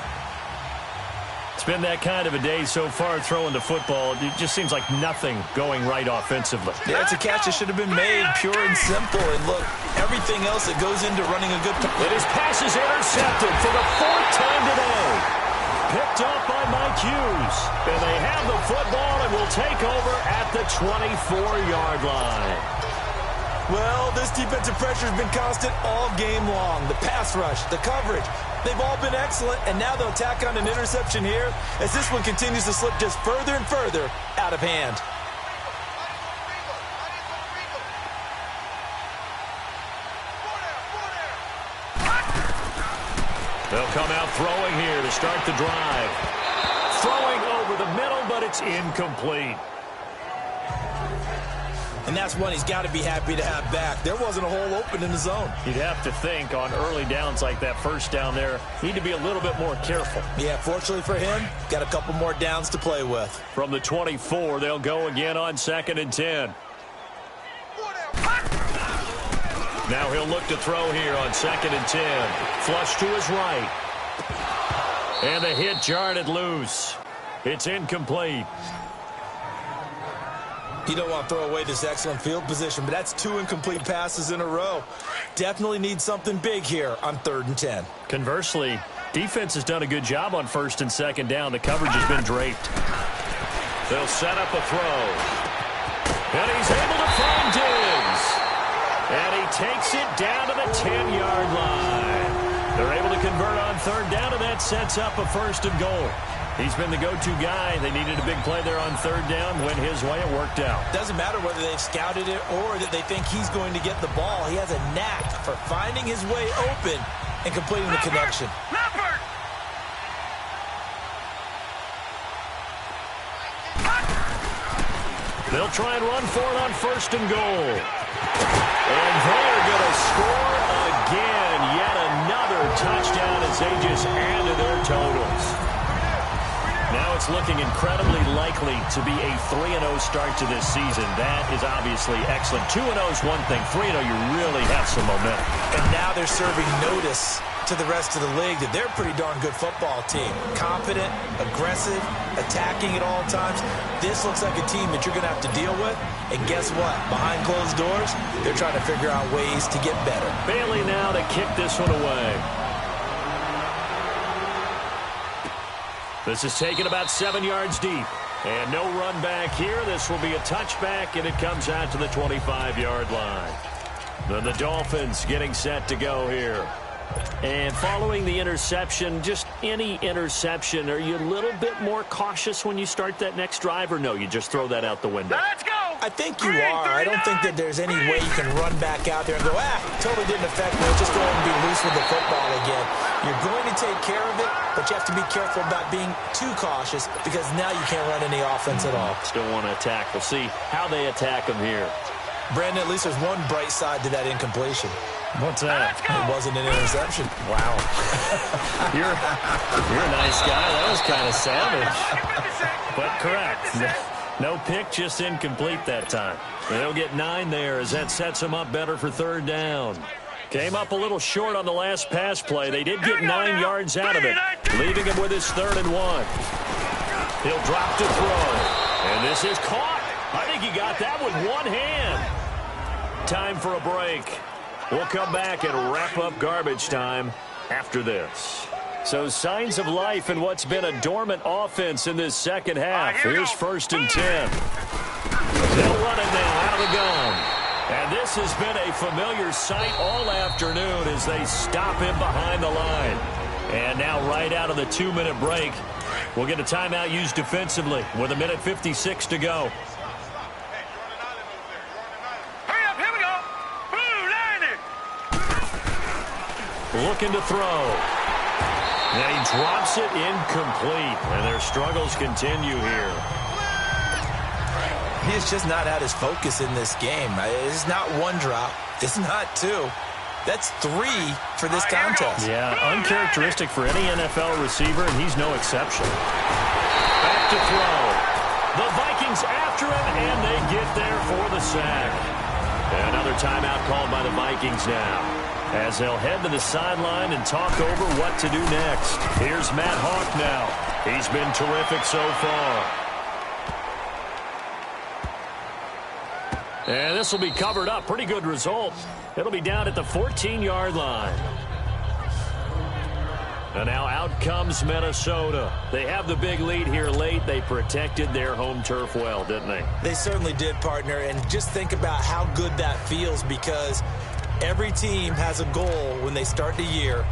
It's been that kind of a day so far throwing the football. It just seems like nothing going right offensively. Yeah, it's a catch that should have been made pure and simple. And look, everything else that goes into running a good play. And his pass is intercepted for the 4th time today. Picked off by Mike Hughes. And they have the football and will take over at the 24-yard line. Well, this defensive pressure has been constant all game long. The pass rush, the coverage, they've all been excellent, and now they'll tack on an interception here as this one continues to slip just further and further out of hand. They'll come out throwing here to start the drive. Throwing over the middle, but it's incomplete. And that's one he's got to be happy to have back. There wasn't a hole open in the zone. You'd have to think on early downs like that first down there, need to be a little bit more careful. Yeah, fortunately for him, got a couple more downs to play with. From the 24, they'll go again on 2nd and 10. Now he'll look to throw here on 2nd and 10. Flush to his right. And the hit jarred it loose. It's incomplete. You don't want to throw away this excellent field position, but that's 2 incomplete passes in a row. Definitely need something big here on 3rd and 10. Conversely, defense has done a good job on 1st and 2nd down. The coverage has been draped. They'll set up a throw. And he's able to find Diggs. And he takes it down to the 10-yard line. They're able to convert on 3rd down, and that sets up a 1st and goal. He's been the go-to guy. They needed a big play there on 3rd down. Went his way. It worked out. Doesn't matter whether they've scouted it or that they think he's going to get the ball. He has a knack for finding his way open and completing the connection. They'll try and run for it on 1st and goal. And they're going to score again. Yet another touchdown as they just added their totals. Now it's looking incredibly likely to be a 3-0 start to this season. That is obviously excellent. 2-0 is one thing. 3-0, you really have some momentum. And now they're serving notice to the rest of the league that they're a pretty darn good football team. Confident, aggressive, attacking at all times. This looks like a team that you're going to have to deal with. And guess what? Behind closed doors, they're trying to figure out ways to get better. Bailey now to kick this one away. This is taken about 7 yards deep. And no run back here. This will be a touchback, and it comes out to the 25-yard line. Then the Dolphins getting set to go here. And following the interception, just any interception, are you a little bit more cautious when you start that next drive, or no, you just throw that out the window? Let's go! I think you are. I don't think that there's any way you can run back out there and go, totally didn't affect me. Just go ahead and be loose with the football again. You're going to take care of it, but you have to be careful about being too cautious because now you can't run any offense at all. Still want to attack. We'll see how they attack them here. Brandon, at least there's one bright side to that incompletion. What's that? It wasn't an interception. Wow. You're a nice guy. That was kind of savage. But correct. No pick, just incomplete that time. They'll get 9 there as that sets them up better for 3rd down. Came up a little short on the last pass play. They did get 9 yards out of it, leaving him with his 3rd and 1. He'll drop to throw. And this is caught. I think he got that with one hand. Time for a break. We'll come back and wrap up garbage time after this. So signs of life in what's been a dormant offense in this second half. Here's 1st and 10. They'll run it now out of the gun. And this has been a familiar sight all afternoon as they stop him behind the line. And now right out of the 2-minute break, we'll get a timeout used defensively with 1:56 to go. Looking to throw. And he drops it incomplete. And their struggles continue here. He's just not at his focus in this game. It's not 1 drop. It's not 2. That's 3 for this contest. Yeah, uncharacteristic for any NFL receiver, and he's no exception. Back to throw. The Vikings after him, and they get there for the sack. Another timeout called by the Vikings now, as they'll head to the sideline and talk over what to do next. Here's Matt Hawk now. He's been terrific so far. And this will be covered up. Pretty good result. It'll be down at the 14-yard line. And now out comes Minnesota. They have the big lead here late. They protected their home turf well, didn't they? They certainly did, partner. And just think about how good that feels, because every team has a goal when they start the year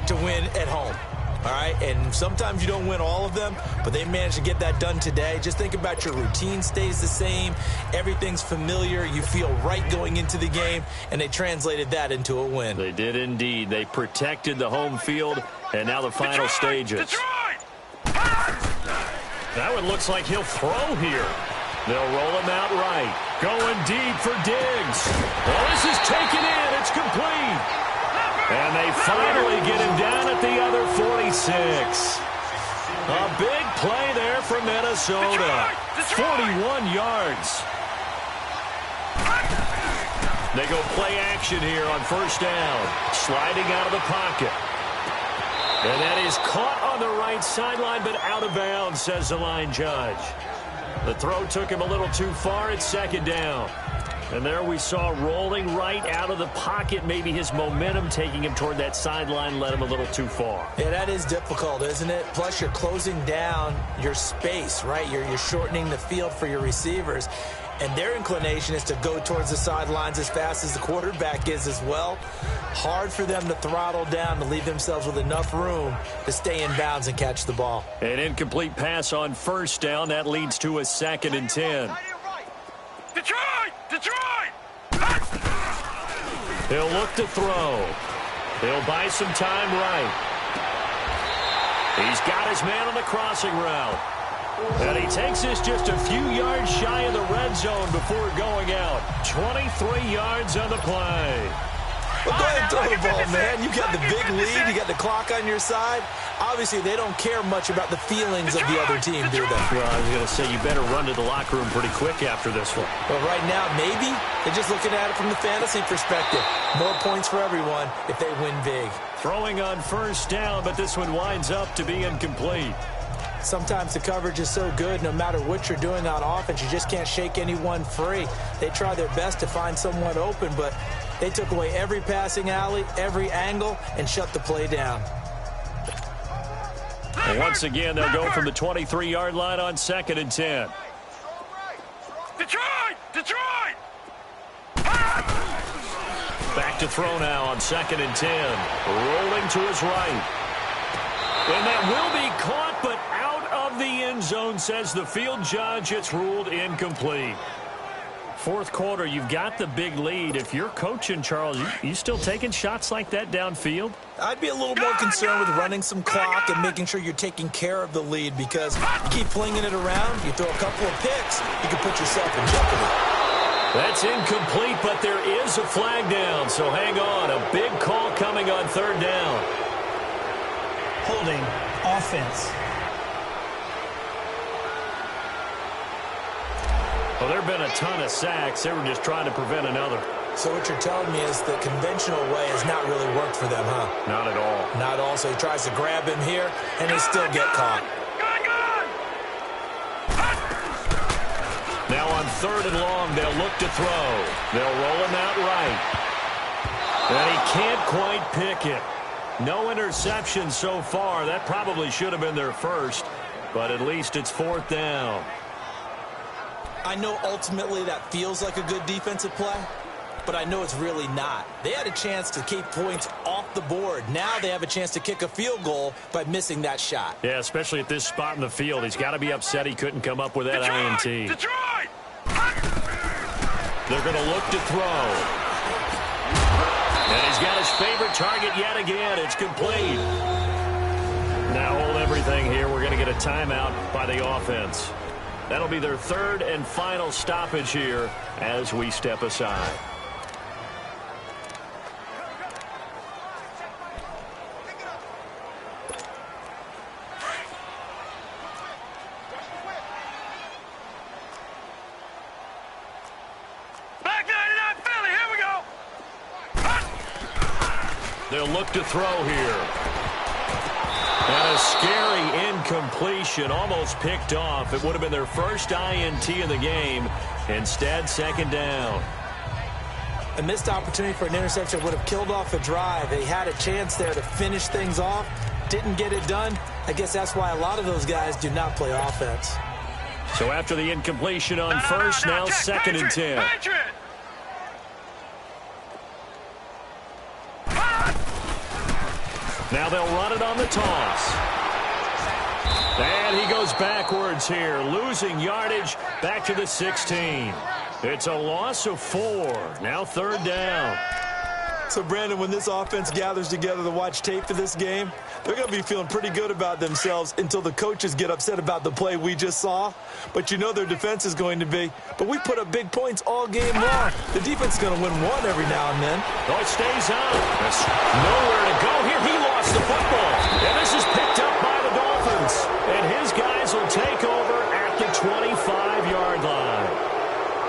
to win at home. all right? And sometimes you don't win all of them, but they managed to get that done today. Just think about your routine stays the same. Everything's familiar. You feel right going into the game, and they translated that into a win. They did indeed. They protected the home field, and now the final stages. That one looks like he'll throw here. They'll roll him out right. Going deep for Diggs. Well, this is taken in. It's complete. And they finally get him down at the other 46. A big play there for Minnesota. 41 yards. They go play action here on first down. Sliding out of the pocket. And that is caught on the right sideline, but out of bounds, says the line judge. The throw took him a little too far. It's second down. And there we saw rolling right out of the pocket. Maybe his momentum taking him toward that sideline led him a little too far. Yeah, that is difficult, isn't it? Plus, you're closing down your space, right? You're shortening the field for your receivers. And their inclination is to go towards the sidelines as fast as the quarterback is as well. Hard for them to throttle down to leave themselves with enough room to stay in bounds and catch the ball. An incomplete pass on first down. That leads to a 2nd and 10. Detroit! Detroit! He'll look to throw. He'll buy some time right. He's got his man on the crossing route. And he takes this just a few yards shy of the red zone before going out. 23 yards on the play. Well, go ahead and throw the ball, man. You got the big lead. You got the clock on your side. Obviously, they don't care much about the feelings of the other team, do they? Well, I was going to say, you better run to the locker room pretty quick after this one. Well, right now, maybe they're just looking at it from the fantasy perspective. More points for everyone if they win big. Throwing on first down, but this one winds up to be incomplete. Sometimes the coverage is so good, no matter what you're doing on offense, you just can't shake anyone free. They try their best to find someone open, but they took away every passing alley, every angle, and shut the play down. And once again, they'll go from the 23-yard line on 2nd and 10. Detroit! Detroit! Back to throw now on 2nd and 10. Rolling to his right. And that will be caught, but out of the end zone, says the field judge. It's ruled incomplete. Fourth quarter, you've got the big lead. If you're coaching, Charles, you still taking shots like that downfield? I'd be a little more concerned with running some clock and making sure you're taking care of the lead, because you keep flinging it around, you throw a couple of picks, you can put yourself in jeopardy. That's incomplete, but there is a flag down, so hang on. A big call coming on third down. Holding offense. Well, there have been a ton of sacks. They were just trying to prevent another. So what you're telling me is the conventional way has not really worked for them, huh? Not at all. Not at all. So he tries to grab him here, and they still get caught. Now on 3rd and long, they'll look to throw. They'll roll him out right. And he can't quite pick it. No interception so far. That probably should have been their first, but at least it's 4th down. I know ultimately that feels like a good defensive play, but I know it's really not. They had a chance to keep points off the board. Now they have a chance to kick a field goal by missing that shot. Yeah, especially at this spot in the field. He's got to be upset he couldn't come up with that INT. Detroit! They're going to look to throw. And he's got his favorite target yet again. It's complete. Now hold everything here. We're going to get a timeout by the offense. That'll be their 3rd and final stoppage here as we step aside. Back 99 Philly, here we go! They'll look to throw here. And a scary incompletion, almost picked off. It would have been their first INT in the game. Instead, 2nd down. A missed opportunity for an interception would have killed off a drive. They had a chance there to finish things off. Didn't get it done. I guess that's why a lot of those guys do not play offense. So after the incompletion on first, now 2nd and 10. Now they'll run it on the toss. And he goes backwards here, losing yardage back to the 16. It's a loss of 4. Now 3rd down. So, Brandon, when this offense gathers together to watch tape for this game, they're going to be feeling pretty good about themselves until the coaches get upset about the play we just saw. But you know their defense is going to be. But we put up big points all game long. The defense is going to win one every now and then. Oh, it stays on. There's nowhere to go here. He lost the football. And this is picked up by the Dolphins. And his guys will take over at the 25-yard line.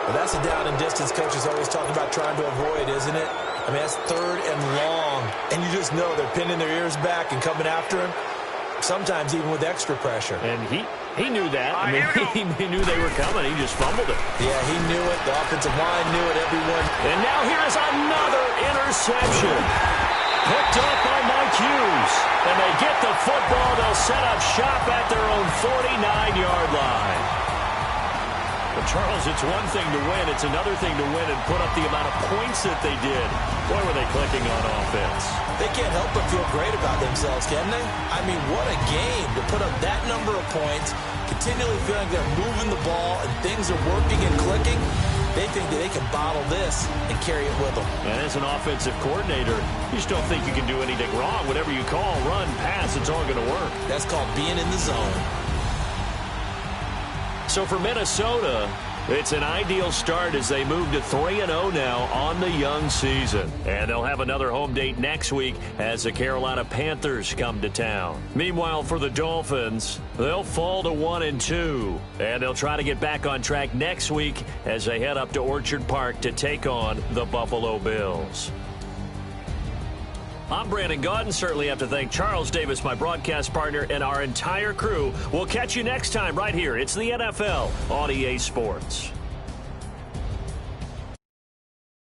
Well, that's a down and distance coaches always talk about trying to avoid, isn't it? I mean, that's 3rd and long. And you just know they're pinning their ears back and coming after him, sometimes even with extra pressure. And he knew that. I mean, he knew they were coming. He just fumbled it. Yeah, he knew it. The offensive line knew it. Everyone. And now here's another interception. Picked up by Mike Hughes. And they get the football. They'll set up shop at their own 49-yard line. But, Charles, it's one thing to win. It's another thing to win and put up the amount of points that they did. Boy, were they clicking on offense. They can't help but feel great about themselves, can they? I mean, what a game to put up that number of points, continually feeling they're moving the ball and things are working and clicking. They think that they can bottle this and carry it with them. And as an offensive coordinator, you just don't think you can do anything wrong. Whatever you call, run, pass, it's all going to work. That's called being in the zone. So for Minnesota, it's an ideal start as they move to 3-0 now on the young season. And they'll have another home date next week as the Carolina Panthers come to town. Meanwhile, for the Dolphins, they'll fall to 1-2. And they'll try to get back on track next week as they head up to Orchard Park to take on the Buffalo Bills. I'm Brandon Gaudin. Certainly have to thank Charles Davis, my broadcast partner, and our entire crew. We'll catch you next time right here. It's the NFL on EA Sports.